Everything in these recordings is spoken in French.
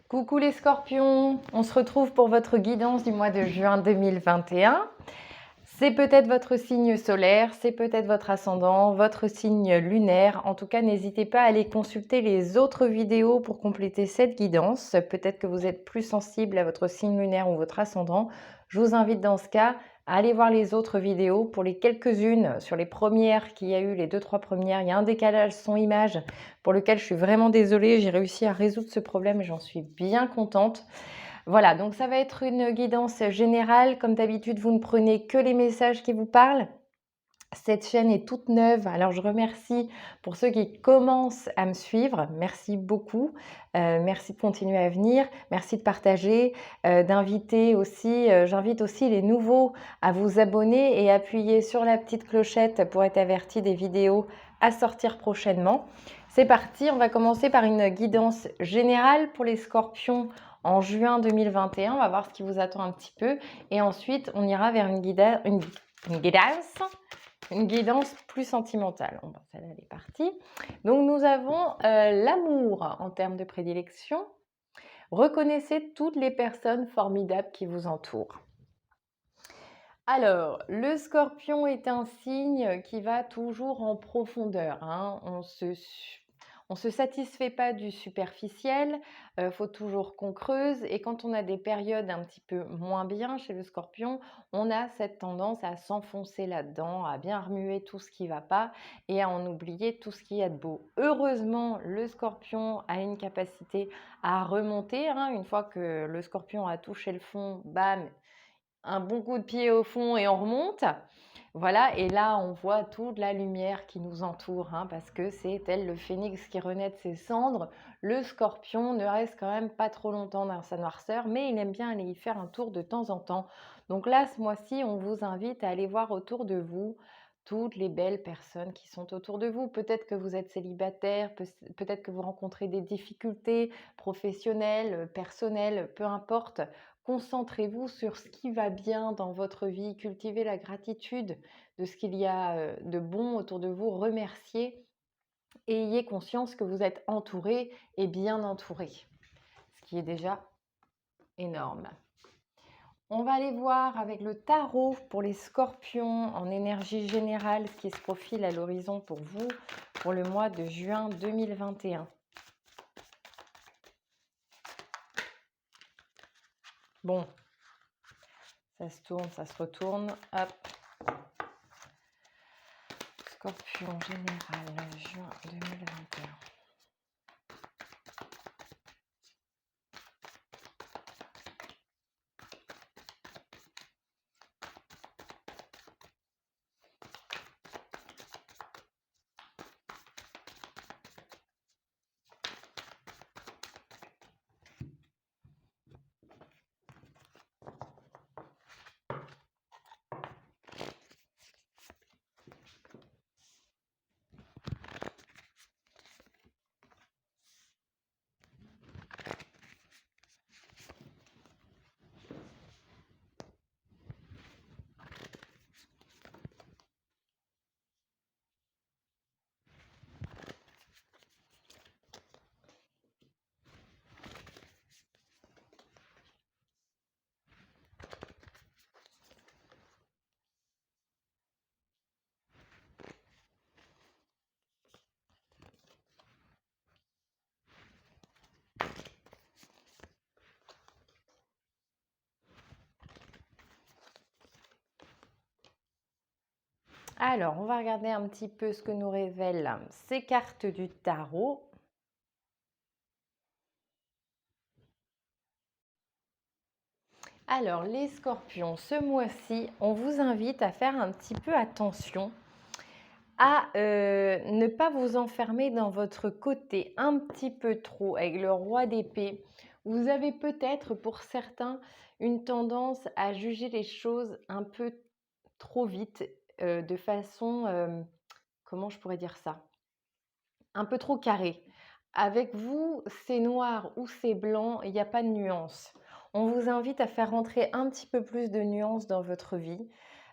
Coucou les scorpions, on se retrouve pour votre guidance du mois de juin 2021. C'est peut-être votre signe solaire, c'est peut-être votre ascendant, votre signe lunaire. En tout cas, n'hésitez pas à aller consulter les autres vidéos pour compléter cette guidance. Peut-être que vous êtes plus sensible à votre signe lunaire ou votre ascendant. Je vous invite dans ce cas à aller voir les autres vidéos. Pour les quelques-unes, sur les premières qu'il y a eu, les 2-3 premières, il y a un décalage son-image pour lequel je suis vraiment désolée. J'ai réussi à résoudre ce problème et j'en suis bien contente. Voilà, donc ça va être une guidance générale. Comme d'habitude, vous ne prenez que les messages qui vous parlent. Cette chaîne est toute neuve, alors je remercie pour ceux qui commencent à me suivre. Merci beaucoup. Merci de continuer à venir. Merci de partager, d'inviter aussi. J'invite aussi les nouveaux à vous abonner et appuyer sur la petite clochette pour être averti des vidéos à sortir prochainement. C'est parti, on va commencer par une guidance générale pour les scorpions en juin 2021. On va voir ce qui vous attend un petit peu. Et ensuite, on ira vers une guidance plus sentimentale. Bon, celle-là, elle est partie. Donc, nous avons l'amour en termes de prédilection. Reconnaissez toutes les personnes formidables qui vous entourent. Alors, le scorpion est un signe qui va toujours en profondeur, hein. On se satisfait pas du superficiel, faut toujours qu'on creuse et quand on a des périodes un petit peu moins bien chez le scorpion, on a cette tendance à s'enfoncer là-dedans, à bien remuer tout ce qui va pas et à en oublier tout ce qu'il y a de beau. Heureusement, le scorpion a une capacité à remonter, hein. Une fois que le scorpion a touché le fond, bam, un bon coup de pied au fond et on remonte. Voilà, et là, on voit toute la lumière qui nous entoure, hein, parce que c'est tel le phénix qui renaît de ses cendres. Le scorpion ne reste quand même pas trop longtemps dans sa noirceur, mais il aime bien aller y faire un tour de temps en temps. Donc là, ce mois-ci, on vous invite à aller voir autour de vous toutes les belles personnes qui sont autour de vous. Peut-être que vous êtes célibataire, peut-être que vous rencontrez des difficultés professionnelles, personnelles, peu importe. Concentrez-vous sur ce qui va bien dans votre vie, cultivez la gratitude de ce qu'il y a de bon autour de vous, remerciez et ayez conscience que vous êtes entouré et bien entouré, ce qui est déjà énorme. On va aller voir avec le tarot pour les scorpions en énergie générale ce qui se profile à l'horizon pour vous pour le mois de juin 2021. Bon, ça se tourne, ça se retourne, hop. Scorpion général, juin 2021. Alors, on va regarder un petit peu ce que nous révèlent ces cartes du tarot. Alors, les scorpions, ce mois-ci, on vous invite à faire un petit peu attention à ne pas vous enfermer dans votre côté un petit peu trop avec le roi d'épée. Vous avez peut-être pour certains une tendance à juger les choses un peu trop vite, de façon, comment je pourrais dire ça? Un peu trop carré. Avec vous, c'est noir ou c'est blanc, il n'y a pas de nuance. On vous invite à faire rentrer un petit peu plus de nuances dans votre vie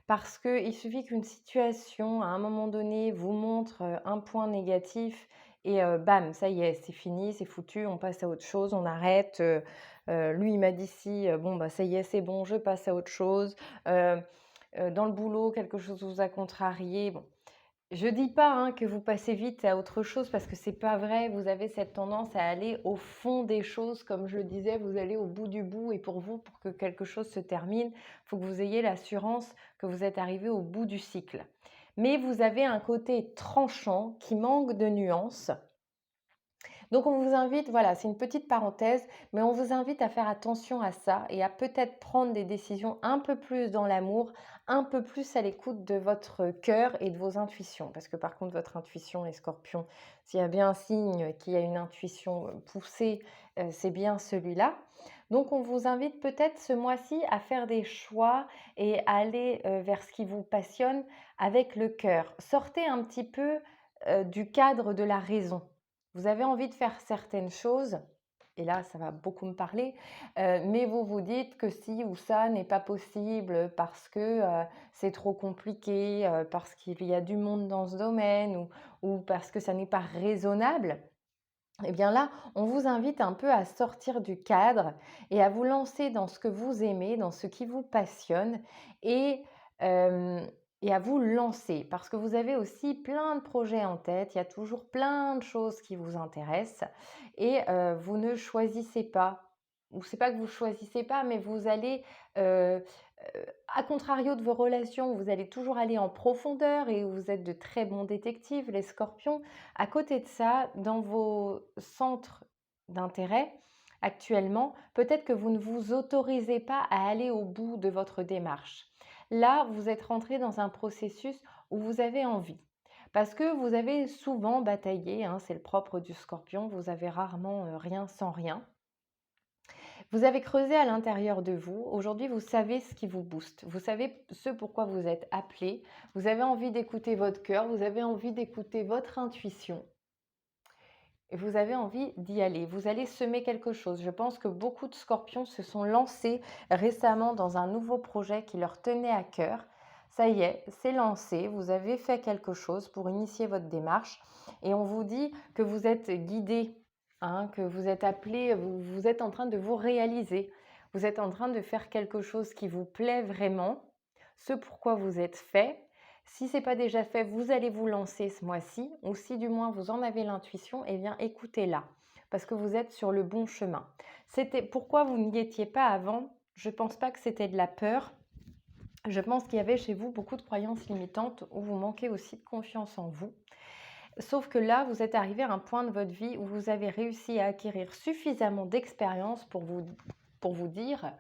parce qu'il suffit qu'une situation, à un moment donné, vous montre un point négatif et bam, ça y est, c'est fini, c'est foutu, on passe à autre chose, on arrête, lui il m'a dit ci, bon bah ça y est, c'est bon, je passe à autre chose. Heu dans le boulot, quelque chose vous a contrarié, bon, je dis pas, hein, que vous passez vite à autre chose parce que c'est pas vrai. Vous avez cette tendance à aller au fond des choses, comme je le disais, vous allez au bout du bout et pour vous, pour que quelque chose se termine, il faut que vous ayez l'assurance que vous êtes arrivé au bout du cycle. Mais vous avez un côté tranchant qui manque de nuances, donc on vous invite, voilà, c'est une petite parenthèse, mais on vous invite à faire attention à ça et à peut-être prendre des décisions un peu plus dans l'amour, un peu plus à l'écoute de votre cœur et de vos intuitions. Parce que par contre, votre intuition, les scorpions, s'il y a bien un signe qui a une intuition poussée, c'est bien celui-là. Donc on vous invite peut-être ce mois-ci à faire des choix et à aller vers ce qui vous passionne avec le cœur. Sortez un petit peu du cadre de la raison. Vous avez envie de faire certaines choses, et là, ça va beaucoup me parler, mais vous vous dites que ci ou ça n'est pas possible parce que c'est trop compliqué, parce qu'il y a du monde dans ce domaine ou parce que ça n'est pas raisonnable. Et bien là, on vous invite un peu à sortir du cadre et à vous lancer dans ce que vous aimez, dans ce qui vous passionne et, hem et à vous lancer. Parce que vous avez aussi plein de projets en tête, il y a toujours plein de choses qui vous intéressent et vous ne choisissez pas. Ou c'est pas que vous choisissez pas, mais vous allez, heu à contrario de vos relations, vous allez toujours aller en profondeur et vous êtes de très bons détectives, les scorpions. À côté de ça, dans vos centres d'intérêt, actuellement, peut-être que vous ne vous autorisez pas à aller au bout de votre démarche. Là, vous êtes rentré dans un processus où vous avez envie. Parce que vous avez souvent bataillé, hein, c'est le propre du scorpion, vous avez rarement rien sans rien. Vous avez creusé à l'intérieur de vous. Aujourd'hui, vous savez ce qui vous booste. Vous savez ce pourquoi vous êtes appelé. Vous avez envie d'écouter votre cœur. Vous avez envie d'écouter votre intuition. Et vous avez envie d'y aller. Vous allez semer quelque chose. Je pense que beaucoup de scorpions se sont lancés récemment dans un nouveau projet qui leur tenait à cœur. Ça y est, c'est lancé. Vous avez fait quelque chose pour initier votre démarche. Et on vous dit que vous êtes guidé, hein, que vous êtes appelé, vous êtes en train de vous réaliser. Vous êtes en train de faire quelque chose qui vous plaît vraiment, ce pourquoi vous êtes fait. Si ce n'est pas déjà fait, vous allez vous lancer ce mois-ci, ou si du moins vous en avez l'intuition, eh bien écoutez-la, parce que vous êtes sur le bon chemin. C'était pourquoi vous n'y étiez pas avant. Je ne pense pas que c'était de la peur. Je pense qu'il y avait chez vous beaucoup de croyances limitantes où vous manquez aussi de confiance en vous. Sauf que là, vous êtes arrivé à un point de votre vie où vous avez réussi à acquérir suffisamment d'expérience pour vous dire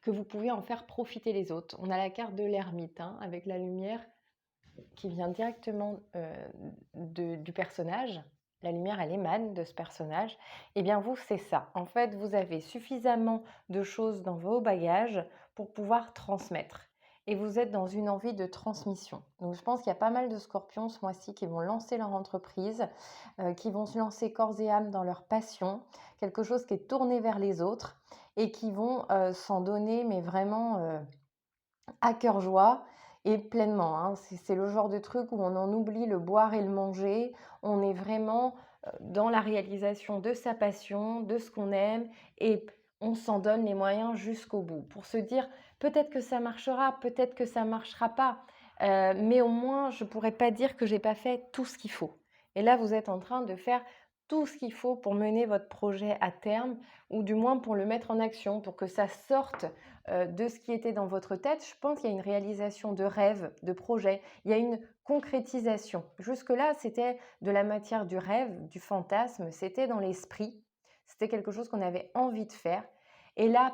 que vous pouvez en faire profiter les autres. On a la carte de l'ermite, hein, avec la lumière qui vient directement du personnage. La lumière, elle émane de ce personnage. Eh bien, vous, c'est ça. En fait, vous avez suffisamment de choses dans vos bagages pour pouvoir transmettre. Et vous êtes dans une envie de transmission. Donc, je pense qu'il y a pas mal de scorpions ce mois-ci qui vont lancer leur entreprise, qui vont se lancer corps et âme dans leur passion, quelque chose qui est tourné vers les autres et qui vont s'en donner, mais vraiment à cœur joie et pleinement, hein. C'est le genre de truc où on en oublie le boire et le manger. On est vraiment dans la réalisation de sa passion, de ce qu'on aime et on s'en donne les moyens jusqu'au bout pour se dire peut-être que ça marchera, peut-être que ça ne marchera pas, mais au moins je ne pourrais pas dire que j'ai pas fait tout ce qu'il faut. Et là, vous êtes en train de faire tout ce qu'il faut pour mener votre projet à terme ou du moins pour le mettre en action, pour que ça sorte de ce qui était dans votre tête. Je pense qu'il y a une réalisation de rêve, de projet, il y a une concrétisation. Jusque-là, c'était de la matière du rêve, du fantasme, c'était dans l'esprit, c'était quelque chose qu'on avait envie de faire. Et là,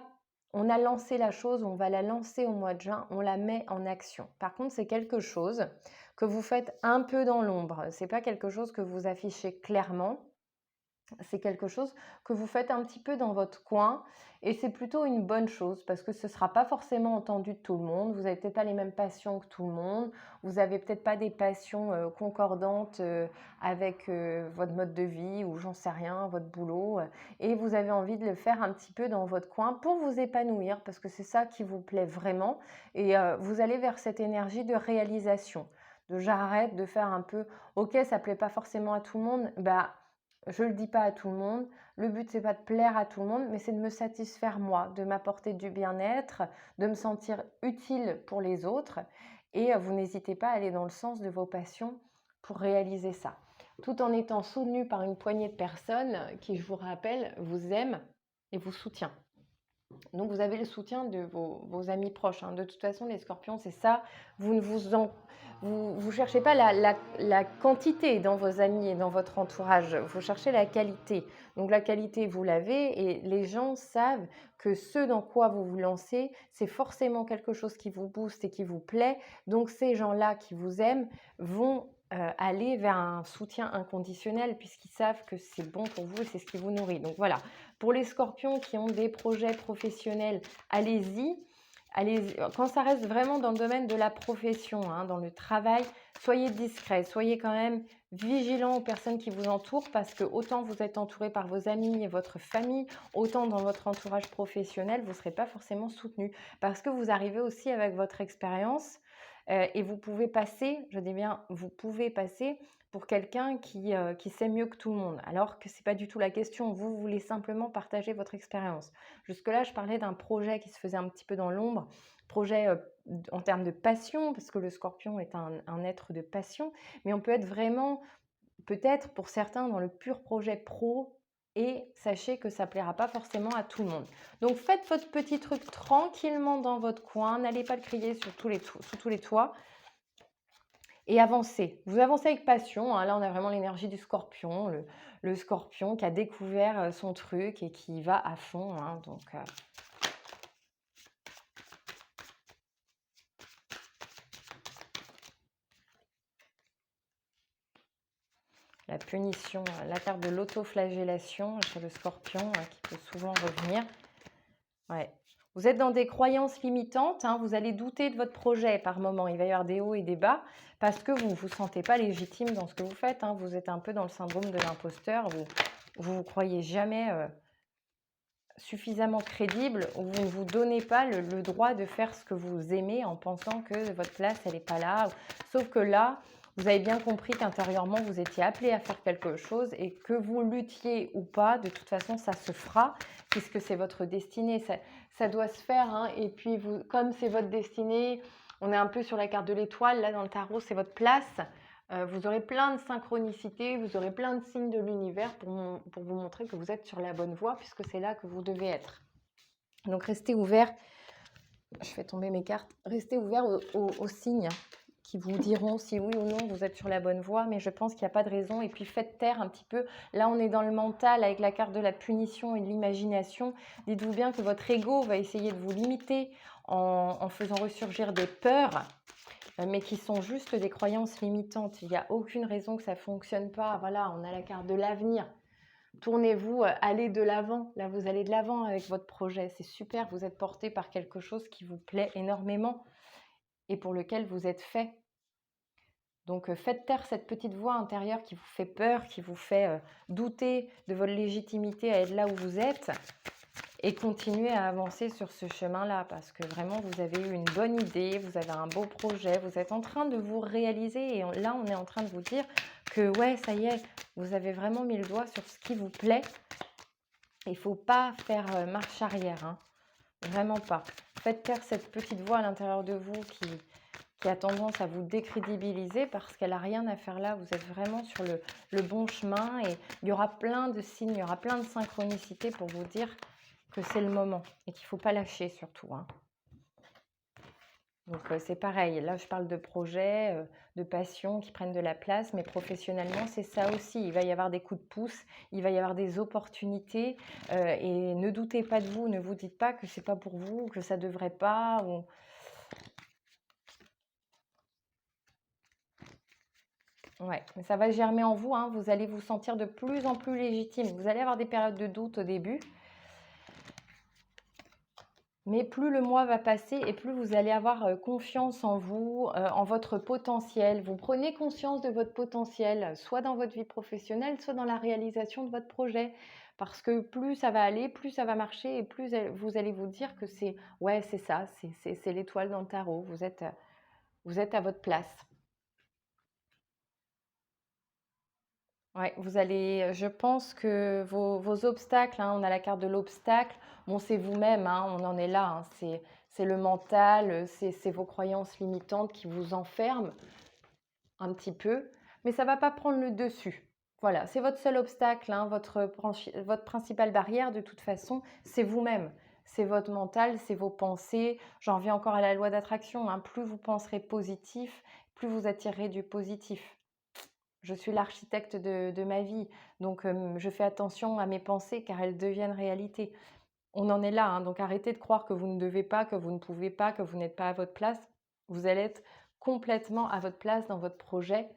on a lancé la chose, on va la lancer au mois de juin, on la met en action. Par contre, c'est quelque chose que vous faites un peu dans l'ombre. C'est pas quelque chose que vous affichez clairement. C'est quelque chose que vous faites un petit peu dans votre coin et c'est plutôt une bonne chose parce que ce ne sera pas forcément entendu de tout le monde. Vous n'avez peut-être pas les mêmes passions que tout le monde. Vous n'avez peut-être pas des passions concordantes avec votre mode de vie ou j'en sais rien, votre boulot. Et vous avez envie de le faire un petit peu dans votre coin pour vous épanouir parce que c'est ça qui vous plaît vraiment. Et vous allez vers cette énergie de réalisation. De j'arrête de faire un peu, ok, ça ne plaît pas forcément à tout le monde, bah Je le dis pas à tout le monde. Le but, c'est pas de plaire à tout le monde, mais c'est de me satisfaire moi, de m'apporter du bien-être, de me sentir utile pour les autres. Et vous n'hésitez pas à aller dans le sens de vos passions pour réaliser ça. Tout en étant soutenu par une poignée de personnes qui, je vous rappelle, vous aiment et vous soutiennent. Donc vous avez le soutien de vos amis proches, hein. De toute façon, les scorpions, c'est ça. Vous ne vous cherchez pas la quantité dans vos amis et dans votre entourage. Vous cherchez la qualité. Donc la qualité, vous l'avez et les gens savent que ce dans quoi vous vous lancez, c'est forcément quelque chose qui vous booste et qui vous plaît. Donc ces gens-là qui vous aiment vont aller vers un soutien inconditionnel puisqu'ils savent que c'est bon pour vous et c'est ce qui vous nourrit. Donc voilà, pour les scorpions qui ont des projets professionnels, allez-y. Allez, quand ça reste vraiment dans le domaine de la profession, hein, dans le travail, soyez discret, soyez quand même vigilant aux personnes qui vous entourent parce que autant vous êtes entouré par vos amis et votre famille, autant dans votre entourage professionnel, vous ne serez pas forcément soutenu parce que vous arrivez aussi avec votre expérience et vous pouvez passer, je dis bien, vous pouvez passer pour quelqu'un qui sait mieux que tout le monde, alors que ce n'est pas du tout la question. Vous voulez simplement partager votre expérience. Jusque-là, je parlais d'un projet qui se faisait un petit peu dans l'ombre, projet en termes de passion, parce que le scorpion est un être de passion, mais on peut être vraiment, peut-être pour certains, dans le pur projet pro, et sachez que ça ne plaira pas forcément à tout le monde. Donc faites votre petit truc tranquillement dans votre coin, n'allez pas le crier sur sous tous les toits, et avancez. Vous avancez avec passion, hein. Là, on a vraiment l'énergie du scorpion, le scorpion qui a découvert son truc et qui va à fond, hein. Donc, la punition, la carte de l'autoflagellation chez le scorpion qui peut souvent revenir. Ouais. Vous êtes dans des croyances limitantes, hein, vous allez douter de votre projet par moment. Il va y avoir des hauts et des bas parce que vous ne vous sentez pas légitime dans ce que vous faites, hein. Vous êtes un peu dans le syndrome de l'imposteur. Vous ne croyez jamais suffisamment crédible ou vous ne vous donnez pas le droit de faire ce que vous aimez en pensant que votre place, elle n'est pas là. Sauf que là, vous avez bien compris qu'intérieurement, vous étiez appelé à faire quelque chose et que vous luttiez ou pas, de toute façon, ça se fera puisque c'est votre destinée. Ça doit se faire, hein. Et puis, vous, comme c'est votre destinée, on est un peu sur la carte de l'étoile. Là, dans le tarot, c'est votre place. Vous aurez plein de synchronicités, vous aurez plein de signes de l'univers pour vous montrer que vous êtes sur la bonne voie puisque c'est là que vous devez être. Donc restez ouvert. Je fais tomber mes cartes. Restez ouvert aux signes qui vous diront si oui ou non vous êtes sur la bonne voie, mais je pense qu'il n'y a pas de raison. Et puis faites taire un petit peu. Là, on est dans le mental avec la carte de la punition et de l'imagination. Dites-vous bien que votre ego va essayer de vous limiter en faisant ressurgir des peurs, mais qui sont juste des croyances limitantes. Il n'y a aucune raison que ça ne fonctionne pas. Voilà, on a la carte de l'avenir. Tournez-vous, allez de l'avant. Là, vous allez de l'avant avec votre projet. C'est super, vous êtes porté par quelque chose qui vous plaît énormément et pour lequel vous êtes fait. Donc, faites taire cette petite voix intérieure qui vous fait peur, qui vous fait douter de votre légitimité à être là où vous êtes. Et continuez à avancer sur ce chemin-là parce que vraiment, vous avez eu une bonne idée, vous avez un beau projet, vous êtes en train de vous réaliser et là, on est en train de vous dire que ouais, ça y est, vous avez vraiment mis le doigt sur ce qui vous plaît. Il ne faut pas faire marche arrière, hein. Vraiment pas. Faites taire cette petite voix à l'intérieur de vous qui a tendance à vous décrédibiliser parce qu'elle n'a rien à faire là. Vous êtes vraiment sur le bon chemin et il y aura plein de signes, il y aura plein de synchronicités pour vous dire que c'est le moment et qu'il ne faut pas lâcher surtout, hein. Donc c'est pareil, là je parle de projets, de passions qui prennent de la place, mais professionnellement c'est ça aussi. Il va y avoir des coups de pouce, il va y avoir des opportunités et ne doutez pas de vous, ne vous dites pas que c'est pas pour vous, que ça devrait pas. Ouais, mais ça va germer en vous, hein. Vous allez vous sentir de plus en plus légitime. Vous allez avoir des périodes de doute au début, mais plus le mois va passer et plus vous allez avoir confiance en vous, en votre potentiel. Vous prenez conscience de votre potentiel, soit dans votre vie professionnelle, soit dans la réalisation de votre projet. Parce que plus ça va aller, plus ça va marcher et plus vous allez vous dire que c'est ouais, c'est ça, c'est l'étoile dans le tarot. Vous êtes à votre place. Ouais, vous allez, je pense que vos obstacles, hein, on a la carte de l'obstacle, bon, c'est vous-même, hein, on en est là, hein, c'est le mental, c'est vos croyances limitantes qui vous enferment un petit peu, mais ça va pas prendre le dessus. Voilà, c'est votre seul obstacle, hein, votre principale barrière de toute façon, c'est vous-même. C'est votre mental, c'est vos pensées. J'en reviens encore à la loi d'attraction, hein, plus vous penserez positif, plus vous attirerez du positif. Je suis l'architecte de ma vie, donc je fais attention à mes pensées car elles deviennent réalité. On en est là, hein, donc arrêtez de croire que vous ne devez pas, que vous ne pouvez pas, que vous n'êtes pas à votre place. Vous allez être complètement à votre place dans votre projet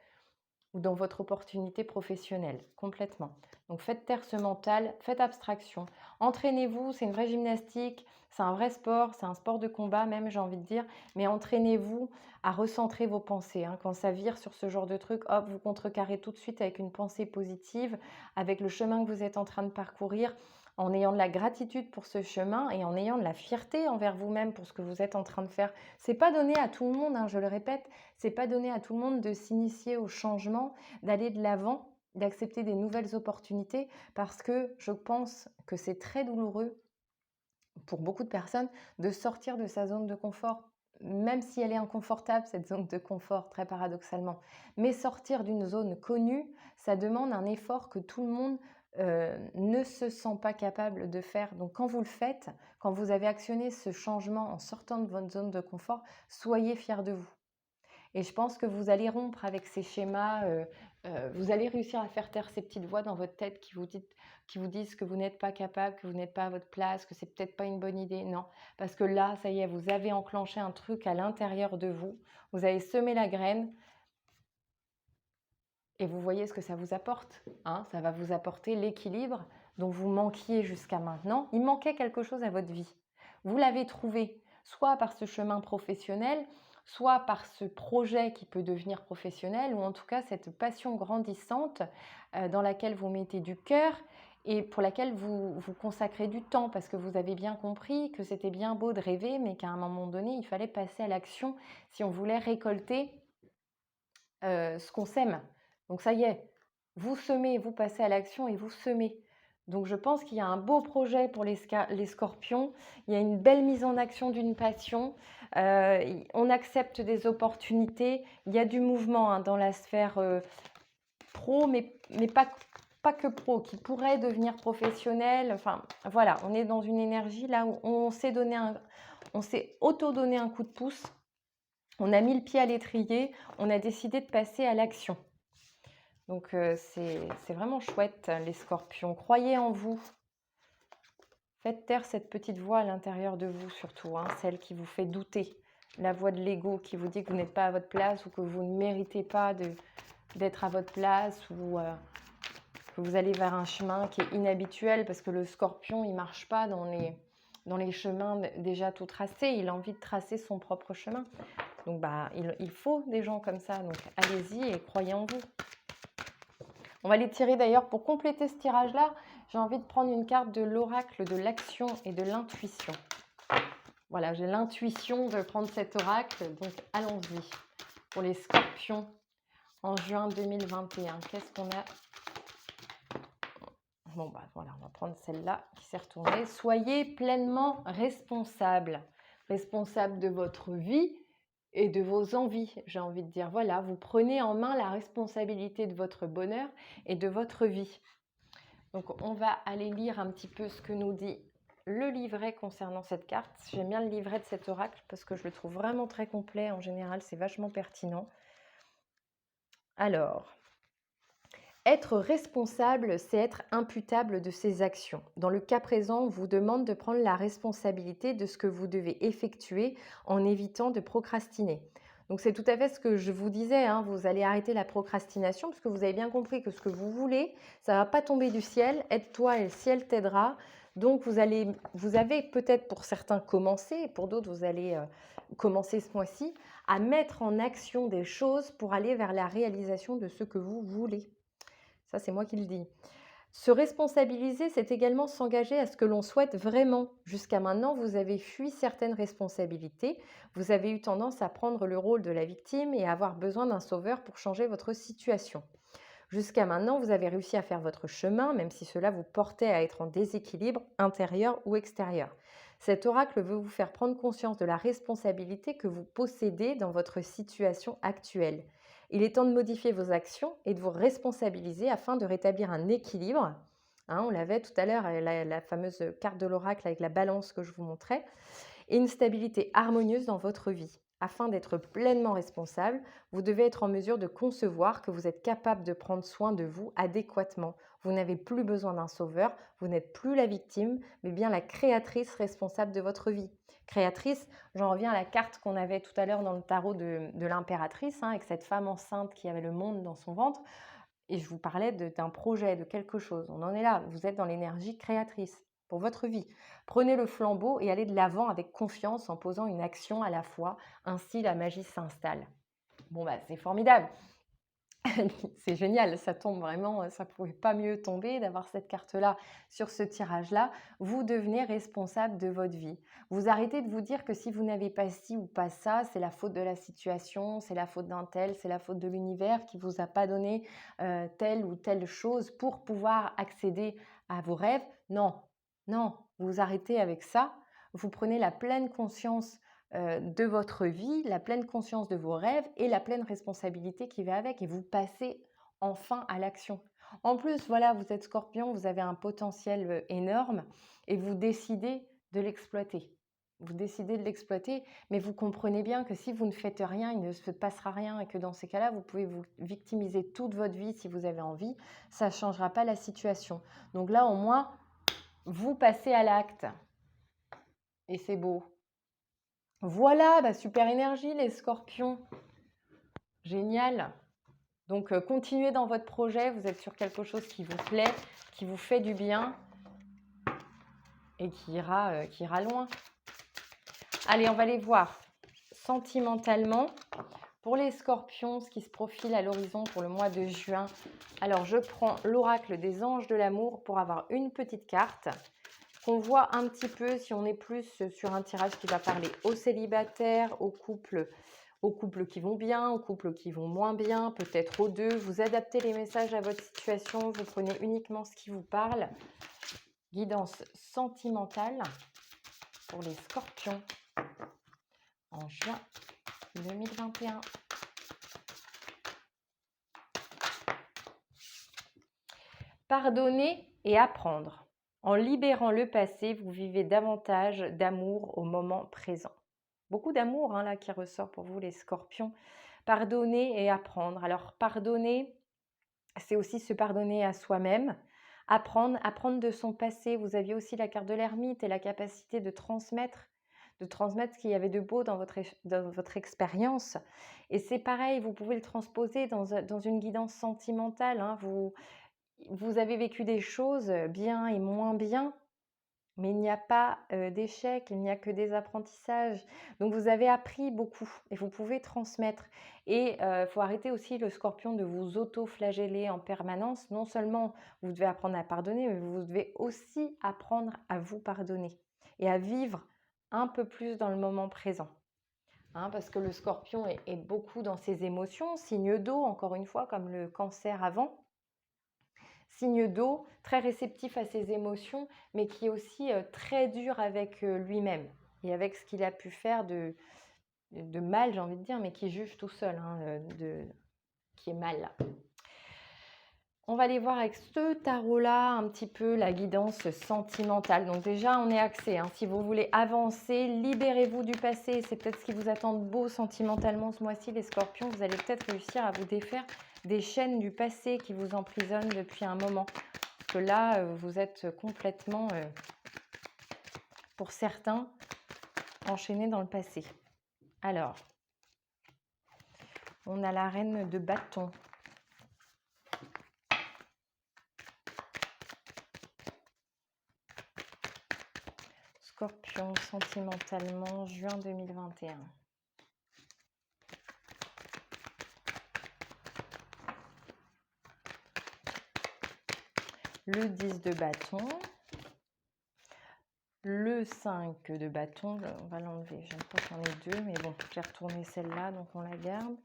ou dans votre opportunité professionnelle, complètement. Donc faites taire ce mental, faites abstraction. Entraînez-vous, c'est une vraie gymnastique, c'est un vrai sport, c'est un sport de combat même, j'ai envie de dire, mais entraînez-vous à recentrer vos pensées, hein. Quand ça vire sur ce genre de truc, hop, vous contrecarrez tout de suite avec une pensée positive, avec le chemin que vous êtes en train de parcourir, en ayant de la gratitude pour ce chemin et en ayant de la fierté envers vous-même pour ce que vous êtes en train de faire. C'est pas donné à tout le monde, hein, je le répète, c'est pas donné à tout le monde de s'initier au changement, d'aller de l'avant, d'accepter des nouvelles opportunités, parce que je pense que c'est très douloureux pour beaucoup de personnes de sortir de sa zone de confort, même si elle est inconfortable, cette zone de confort, très paradoxalement. Mais sortir d'une zone connue, ça demande un effort que tout le monde ne se sent pas capable de faire. Donc quand vous le faites, quand vous avez actionné ce changement en sortant de votre zone de confort, soyez fiers de vous. Et je pense que vous allez rompre avec ces schémas, vous allez réussir à faire taire ces petites voix dans votre tête qui vous disent que vous n'êtes pas capable, que vous n'êtes pas à votre place, que c'est peut-être pas une bonne idée. Non, parce que là, ça y est, vous avez enclenché un truc à l'intérieur de vous. Vous avez semé la graine et vous voyez ce que ça vous apporte, hein. Ça va vous apporter l'équilibre dont vous manquiez jusqu'à maintenant. Il manquait quelque chose à votre vie. Vous l'avez trouvé, soit par ce chemin professionnel, soit par ce projet qui peut devenir professionnel, ou en tout cas cette passion grandissante dans laquelle vous mettez du cœur et pour laquelle vous consacrez du temps, parce que vous avez bien compris que c'était bien beau de rêver, mais qu'à un moment donné, il fallait passer à l'action si on voulait récolter ce qu'on sème. Donc ça y est, vous semez, vous passez à l'action et vous semez. Donc je pense qu'il y a un beau projet pour les scorpions, il y a une belle mise en action d'une passion, on accepte des opportunités, il y a du mouvement, hein, dans la sphère pro, mais pas que pro, qui pourrait devenir professionnel. Enfin voilà, on est dans une énergie là où on s'est auto-donné un coup de pouce, on a mis le pied à l'étrier, on a décidé de passer à l'action. Donc c'est vraiment chouette, les scorpions. Croyez en vous. Faites taire cette petite voix à l'intérieur de vous surtout, hein, celle qui vous fait douter. La voix de l'ego qui vous dit que vous n'êtes pas à votre place ou que vous ne méritez pas d'être à votre place ou que vous allez vers un chemin qui est inhabituel parce que le scorpion, il ne marche pas dans les chemins déjà tout tracés. Il a envie de tracer son propre chemin. Donc bah, il faut des gens comme ça. Donc allez-y et croyez en vous. On va les tirer d'ailleurs pour compléter ce tirage-là. J'ai envie de prendre une carte de l'oracle de l'action et de l'intuition. Voilà, j'ai l'intuition de prendre cet oracle, donc allons-y. Pour les scorpions en juin 2021, qu'est-ce qu'on a? Bon, bah voilà, on va prendre celle-là qui s'est retournée. Soyez pleinement responsable. Responsable de votre vie et de vos envies, j'ai envie de dire. Voilà, vous prenez en main la responsabilité de votre bonheur et de votre vie. Donc, on va aller lire un petit peu ce que nous dit le livret concernant cette carte. J'aime bien le livret de cet oracle parce que je le trouve vraiment très complet. En général, c'est vachement pertinent. Alors, être responsable, c'est être imputable de ses actions. Dans le cas présent, on vous demande de prendre la responsabilité de ce que vous devez effectuer en évitant de procrastiner. Donc c'est tout à fait ce que je vous disais, hein, vous allez arrêter la procrastination parce que vous avez bien compris que ce que vous voulez, ça ne va pas tomber du ciel, aide-toi et le ciel t'aidera. Donc vous avez peut-être pour certains commencé, et pour d'autres vous allez commencer ce mois-ci, à mettre en action des choses pour aller vers la réalisation de ce que vous voulez. Ça, c'est moi qui le dis. Se responsabiliser, c'est également s'engager à ce que l'on souhaite vraiment. Jusqu'à maintenant, vous avez fui certaines responsabilités. Vous avez eu tendance à prendre le rôle de la victime et à avoir besoin d'un sauveur pour changer votre situation. Jusqu'à maintenant, vous avez réussi à faire votre chemin, même si cela vous portait à être en déséquilibre intérieur ou extérieur. Cet oracle veut vous faire prendre conscience de la responsabilité que vous possédez dans votre situation actuelle. Il est temps de modifier vos actions et de vous responsabiliser afin de rétablir un équilibre. Hein, on l'avait tout à l'heure, la fameuse carte de l'oracle avec la balance que je vous montrais, et une stabilité harmonieuse dans votre vie. Afin d'être pleinement responsable, vous devez être en mesure de concevoir que vous êtes capable de prendre soin de vous adéquatement. Vous n'avez plus besoin d'un sauveur, vous n'êtes plus la victime, mais bien la créatrice responsable de votre vie. Créatrice, j'en reviens à la carte qu'on avait tout à l'heure dans le tarot de l'impératrice, hein, avec cette femme enceinte qui avait le monde dans son ventre. Et je vous parlais d'un projet, de quelque chose. On en est là, vous êtes dans l'énergie créatrice pour votre vie. Prenez le flambeau et allez de l'avant avec confiance en posant une action à la fois. Ainsi, la magie s'installe. Bon, bah, c'est formidable. C'est génial, ça tombe vraiment, ça ne pouvait pas mieux tomber d'avoir cette carte-là sur ce tirage-là. Vous devenez responsable de votre vie. Vous arrêtez de vous dire que si vous n'avez pas ci ou pas ça, c'est la faute de la situation, c'est la faute d'un tel, c'est la faute de l'univers qui ne vous a pas donné telle ou telle chose pour pouvoir accéder à vos rêves. Non, non, vous arrêtez avec ça. Vous prenez la pleine conscience de votre vie, la pleine conscience de vos rêves et la pleine responsabilité qui va avec, et vous passez enfin à l'action. En plus, voilà, vous êtes Scorpion, vous avez un potentiel énorme et vous décidez de l'exploiter. Vous décidez de l'exploiter, mais vous comprenez bien que si vous ne faites rien, il ne se passera rien et que dans ces cas-là, vous pouvez vous victimiser toute votre vie si vous avez envie. Ça ne changera pas la situation. Donc là, au moins, vous passez à l'acte. Et c'est beau. Voilà, bah super énergie les scorpions. Génial. Donc continuez dans votre projet, vous êtes sur quelque chose qui vous plaît, qui vous fait du bien et qui ira loin. Allez, on va les voir sentimentalement. Pour les scorpions, ce qui se profile à l'horizon pour le mois de juin. Alors, je prends l'oracle des anges de l'amour pour avoir une petite carte qu'on voit un petit peu si on est plus sur un tirage qui va parler aux célibataires, aux couples qui vont bien, aux couples qui vont moins bien, peut-être aux deux. Vous adaptez les messages à votre situation, vous prenez uniquement ce qui vous parle. Guidance sentimentale pour les scorpions en juin 2021. Pardonner et apprendre. En libérant le passé, vous vivez davantage d'amour au moment présent. Beaucoup d'amour là qui ressort pour vous les scorpions. Pardonner et apprendre. Alors pardonner, c'est aussi se pardonner à soi-même. Apprendre de son passé. Vous aviez aussi la carte de l'ermite et la capacité de transmettre ce qu'il y avait de beau dans votre expérience. Et c'est pareil, vous pouvez le transposer dans une guidance sentimentale. Hein. Vous avez vécu des choses bien et moins bien, mais il n'y a pas d'échec, il n'y a que des apprentissages. Donc vous avez appris beaucoup et vous pouvez transmettre. Et il faut arrêter aussi le scorpion de vous auto-flageller en permanence. Non seulement vous devez apprendre à pardonner, mais vous devez aussi apprendre à vous pardonner et à vivre un peu plus dans le moment présent. Hein, parce que le scorpion est beaucoup dans ses émotions, signe d'eau, encore une fois, comme le cancer avant. Signe d'eau, très réceptif à ses émotions, mais qui est aussi très dur avec lui-même et avec ce qu'il a pu faire de mal, j'ai envie de dire, mais qui juge tout seul, hein, qui est mal. On va aller voir avec ce tarot-là un petit peu la guidance sentimentale. Donc déjà, on est axé. Hein. Si vous voulez avancer, libérez-vous du passé. C'est peut-être ce qui vous attend de beau sentimentalement ce mois-ci, les scorpions. Vous allez peut-être réussir à vous défaire des chaînes du passé qui vous emprisonnent depuis un moment. Parce que là, vous êtes complètement, pour certains, enchaînés dans le passé. Alors, on a la reine de bâton. Scorpion, sentimentalement, juin 2021. Le 10 de bâton. Le 5 de bâton, on va l'enlever. J'aime pas qu'il y en ait deux, mais bon, j'ai retourné celle-là, donc on la garde.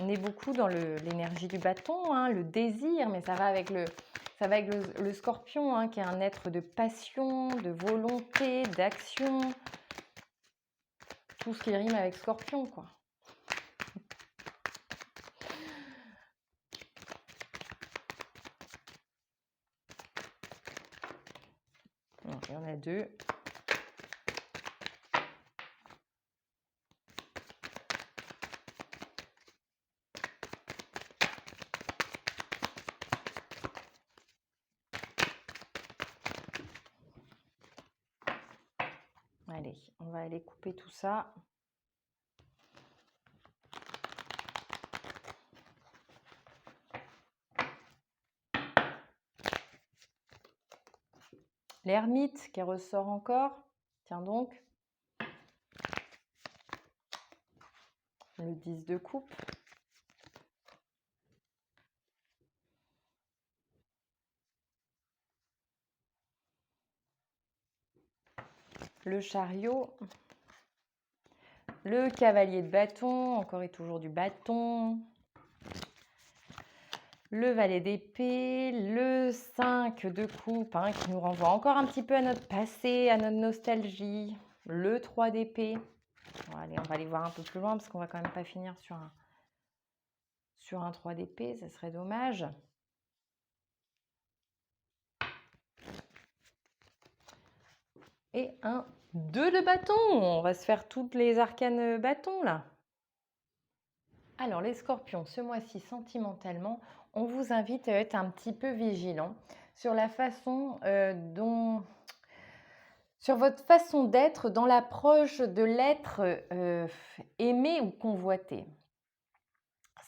On est beaucoup dans l'énergie du bâton, hein, le désir, mais ça va avec le scorpion, hein, qui est un être de passion, de volonté, d'action, tout ce qui rime avec scorpion, quoi. Bon, il y en a deux. Allez, on va aller couper tout ça. L'ermite qui ressort encore. Tiens donc. Le 10 de coupe. Le chariot. Le cavalier de bâton, encore et toujours du bâton. Le valet d'épée, le 5 de coupe, hein, qui nous renvoie encore un petit peu à notre passé, à notre nostalgie. Le 3 d'épée. Bon, allez, on va aller voir un peu plus loin parce qu'on va quand même pas finir sur un 3 d'épée, ça serait dommage. Et un 2 de bâton. On va se faire toutes les arcanes bâtons là. Alors les scorpions, ce mois-ci sentimentalement, on vous invite à être un petit peu vigilant sur la façon sur votre façon d'être dans l'approche de l'être aimé ou convoité.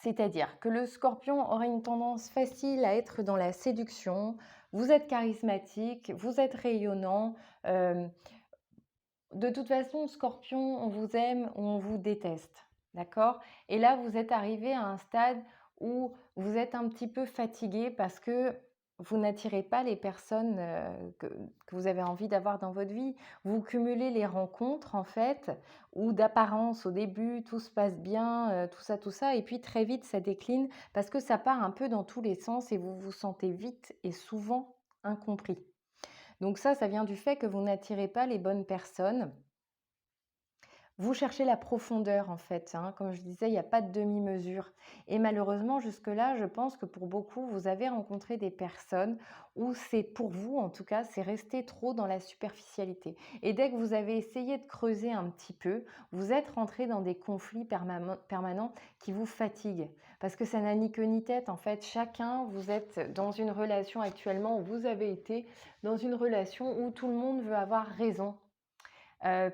C'est-à-dire que le scorpion aurait une tendance facile à être dans la séduction, vous êtes charismatique, vous êtes rayonnant. De toute façon, scorpion, on vous aime ou on vous déteste. D'accord? Et là, vous êtes arrivé à un stade où vous êtes un petit peu fatigué parce que vous n'attirez pas les personnes que vous avez envie d'avoir dans votre vie. Vous cumulez les rencontres, en fait, où d'apparence, au début, tout se passe bien, tout ça, et puis très vite, ça décline parce que ça part un peu dans tous les sens et vous vous sentez vite et souvent incompris. Donc ça vient du fait que vous n'attirez pas les bonnes personnes. Vous cherchez la profondeur en fait, hein. Comme je disais, il n'y a pas de demi-mesure. Et malheureusement, jusque-là, je pense que pour beaucoup, vous avez rencontré des personnes où c'est pour vous, en tout cas, c'est resté trop dans la superficialité. Et dès que vous avez essayé de creuser un petit peu, vous êtes rentré dans des conflits permanents qui vous fatiguent. Parce que ça n'a ni queue ni tête. En fait, chacun, vous êtes dans une relation actuellement où vous avez été dans une relation où tout le monde veut avoir raison.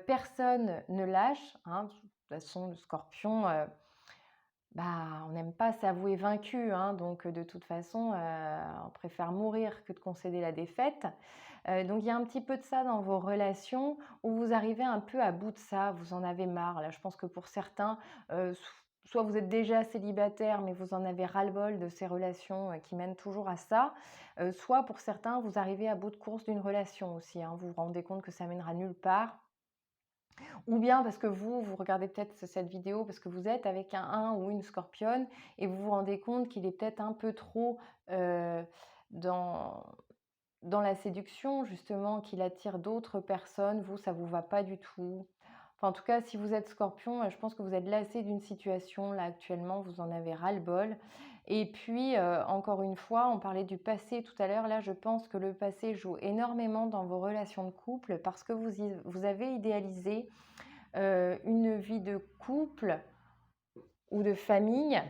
Personne ne lâche, hein. De toute façon, le scorpion, on n'aime pas s'avouer vaincu, hein, donc de toute façon, on préfère mourir que de concéder la défaite. Donc il y a un petit peu de ça dans vos relations où vous arrivez un peu à bout de ça, vous en avez marre. Là, je pense que pour certains, soit vous êtes déjà célibataire, mais vous en avez ras-le-bol de ces relations qui mènent toujours à ça, soit pour certains, vous arrivez à bout de course d'une relation aussi, hein. Vous vous rendez compte que ça mènera nulle part. Ou bien parce que vous regardez peut-être cette vidéo parce que vous êtes avec un ou une scorpionne et vous vous rendez compte qu'il est peut-être un peu trop dans, dans la séduction, justement, qu'il attire d'autres personnes. Vous, ça vous va pas du tout. Enfin, en tout cas, si vous êtes scorpion, je pense que vous êtes lassé d'une situation, là, actuellement, vous en avez ras-le-bol. Et puis, encore une fois, on parlait du passé tout à l'heure. Là, je pense que le passé joue énormément dans vos relations de couple parce que vous avez idéalisé une vie de couple ou de famille.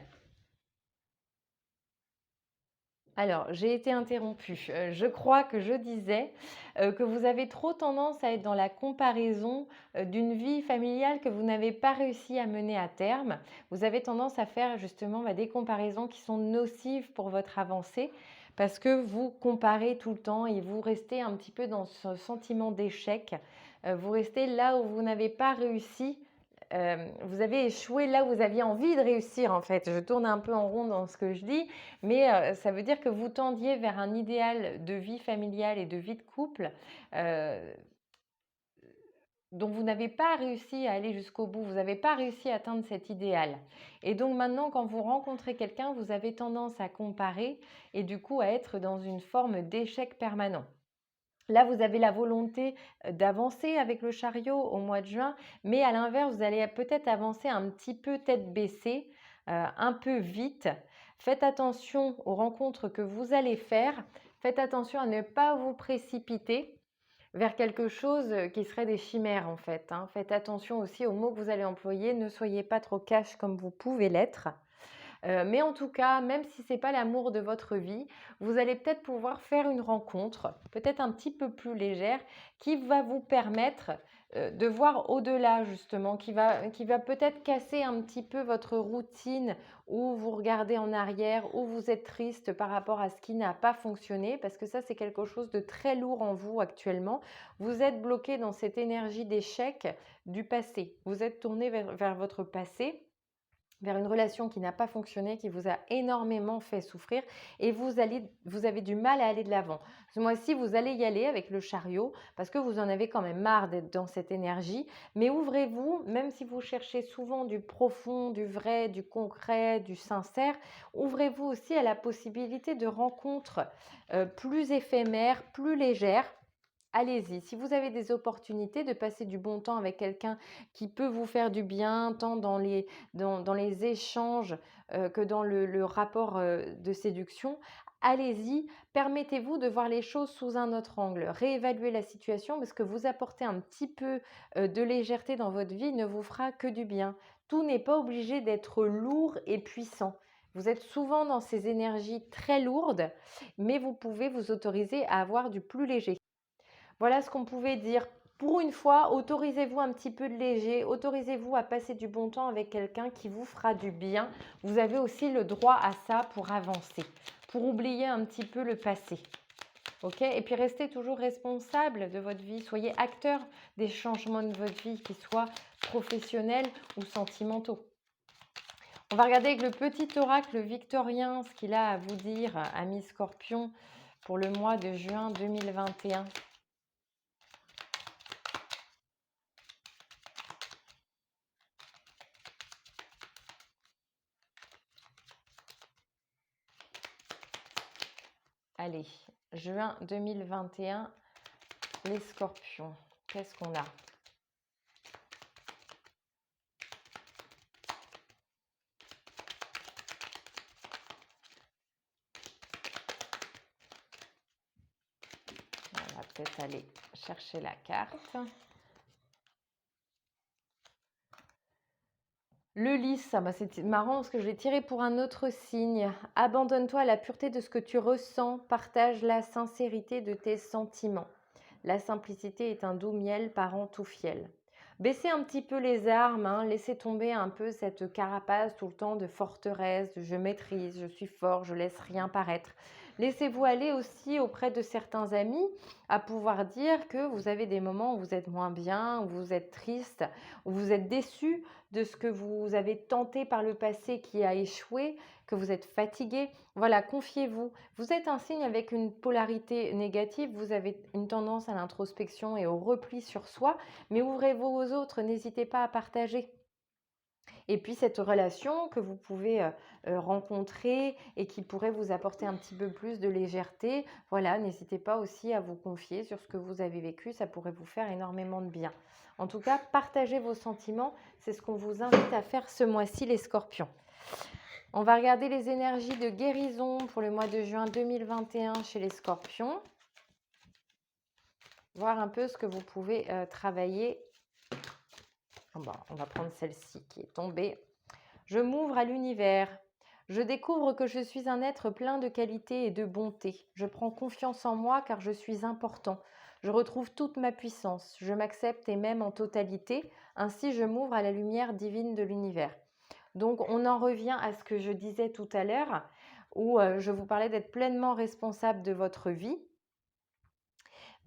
Alors, j'ai été interrompue. Je crois que je disais que vous avez trop tendance à être dans la comparaison d'une vie familiale que vous n'avez pas réussi à mener à terme. Vous avez tendance à faire justement des comparaisons qui sont nocives pour votre avancée parce que vous comparez tout le temps et vous restez un petit peu dans ce sentiment d'échec. Vous restez là où vous n'avez pas réussi. Vous avez échoué là où vous aviez envie de réussir en fait. Je tourne un peu en rond dans ce que je dis, mais ça veut dire que vous tendiez vers un idéal de vie familiale et de vie de couple dont vous n'avez pas réussi à aller jusqu'au bout, vous n'avez pas réussi à atteindre cet idéal. Et donc maintenant, quand vous rencontrez quelqu'un, vous avez tendance à comparer et du coup à être dans une forme d'échec permanent. Là, vous avez la volonté d'avancer avec le chariot au mois de juin, mais à l'inverse, vous allez peut-être avancer un petit peu tête baissée, un peu vite. Faites attention aux rencontres que vous allez faire. Faites attention à ne pas vous précipiter vers quelque chose qui serait des chimères en fait, hein. Faites attention aussi aux mots que vous allez employer. Ne soyez pas trop cash comme vous pouvez l'être. Mais en tout cas, même si ce n'est pas l'amour de votre vie, vous allez peut-être pouvoir faire une rencontre, peut-être un petit peu plus légère, qui va vous permettre de voir au-delà justement, qui va peut-être casser un petit peu votre routine où vous regardez en arrière, où vous êtes triste par rapport à ce qui n'a pas fonctionné, parce que ça, c'est quelque chose de très lourd en vous actuellement. Vous êtes bloqué dans cette énergie d'échec du passé. Vous êtes tourné vers votre passé, vers une relation qui n'a pas fonctionné, qui vous a énormément fait souffrir et vous avez du mal à aller de l'avant. Ce mois-ci, vous allez y aller avec le chariot parce que vous en avez quand même marre d'être dans cette énergie. Mais ouvrez-vous, même si vous cherchez souvent du profond, du vrai, du concret, du sincère, ouvrez-vous aussi à la possibilité de rencontres plus éphémères, plus légères. Allez-y, si vous avez des opportunités de passer du bon temps avec quelqu'un qui peut vous faire du bien, tant dans les échanges que dans le rapport de séduction, allez-y, permettez-vous de voir les choses sous un autre angle, réévaluez la situation parce que vous apporter un petit peu de légèreté dans votre vie ne vous fera que du bien. Tout n'est pas obligé d'être lourd et puissant. Vous êtes souvent dans ces énergies très lourdes, mais vous pouvez vous autoriser à avoir du plus léger. Voilà ce qu'on pouvait dire. Pour une fois, autorisez-vous un petit peu de léger, autorisez-vous à passer du bon temps avec quelqu'un qui vous fera du bien. Vous avez aussi le droit à ça pour avancer, pour oublier un petit peu le passé. Ok? Et puis restez toujours responsable de votre vie. Soyez acteur des changements de votre vie, qu'ils soient professionnels ou sentimentaux. On va regarder avec le petit oracle victorien ce qu'il a à vous dire, ami Scorpion, pour le mois de juin 2021. Allez, juin 2021, les scorpions. Qu'est-ce qu'on a? On va peut-être aller chercher la carte. Le lys, c'est marrant parce que je l'ai tiré pour un autre signe. Abandonne-toi à la pureté de ce que tu ressens. Partage la sincérité de tes sentiments. La simplicité est un doux miel parent tout fiel. Baissez un petit peu les armes, hein, laissez tomber un peu cette carapace tout le temps de forteresse, de je maîtrise, je suis fort, je laisse rien paraître. Laissez-vous aller aussi auprès de certains amis à pouvoir dire que vous avez des moments où vous êtes moins bien, où vous êtes triste, où vous êtes déçu de ce que vous avez tenté par le passé qui a échoué, que vous êtes fatigué. Voilà, confiez-vous. Vous êtes un signe avec une polarité négative, vous avez une tendance à l'introspection et au repli sur soi, mais ouvrez-vous aux autres, n'hésitez pas à partager. Et puis cette relation que vous pouvez rencontrer et qui pourrait vous apporter un petit peu plus de légèreté, voilà, n'hésitez pas aussi à vous confier sur ce que vous avez vécu, ça pourrait vous faire énormément de bien. En tout cas, partagez vos sentiments, c'est ce qu'on vous invite à faire ce mois-ci les scorpions. On va regarder les énergies de guérison pour le mois de juin 2021 chez les scorpions. Voir un peu ce que vous pouvez travailler. Bon, on va prendre celle-ci qui est tombée. Je m'ouvre à l'univers. Je découvre que je suis un être plein de qualité et de bonté. Je prends confiance en moi car je suis important. Je retrouve toute ma puissance. Je m'accepte et m'aime en totalité. Ainsi, je m'ouvre à la lumière divine de l'univers. Donc, on en revient à ce que je disais tout à l'heure, où je vous parlais d'être pleinement responsable de votre vie.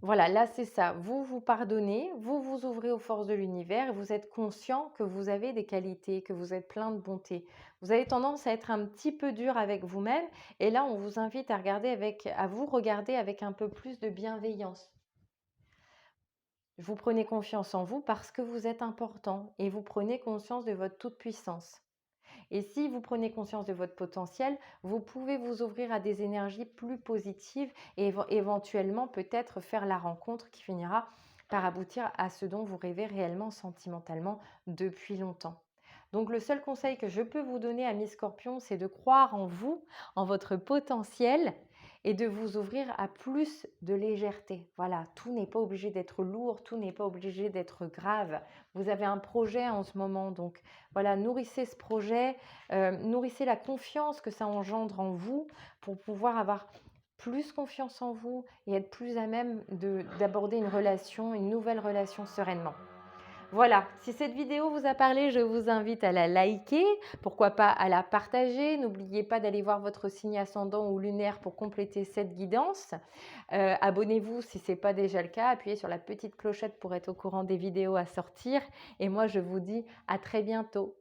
Voilà, là c'est ça. Vous vous pardonnez, vous vous ouvrez aux forces de l'univers et vous êtes conscient que vous avez des qualités, que vous êtes plein de bonté. Vous avez tendance à être un petit peu dur avec vous-même et là on vous invite à vous regarder avec un peu plus de bienveillance. Vous prenez confiance en vous parce que vous êtes important et vous prenez conscience de votre toute-puissance. Et si vous prenez conscience de votre potentiel, vous pouvez vous ouvrir à des énergies plus positives et éventuellement peut-être faire la rencontre qui finira par aboutir à ce dont vous rêvez réellement sentimentalement depuis longtemps. Donc le seul conseil que je peux vous donner, amis Scorpion, c'est de croire en vous, en votre potentiel et de vous ouvrir à plus de légèreté. Voilà, tout n'est pas obligé d'être lourd, tout n'est pas obligé d'être grave. Vous avez un projet en ce moment, donc voilà, nourrissez ce projet, nourrissez la confiance que ça engendre en vous pour pouvoir avoir plus confiance en vous et être plus à même d'aborder une relation, une nouvelle relation sereinement. Voilà, si cette vidéo vous a parlé, je vous invite à la liker, pourquoi pas à la partager. N'oubliez pas d'aller voir votre signe ascendant ou lunaire pour compléter cette guidance. Abonnez-vous si ce n'est pas déjà le cas, appuyez sur la petite clochette pour être au courant des vidéos à sortir. Et moi, je vous dis à très bientôt.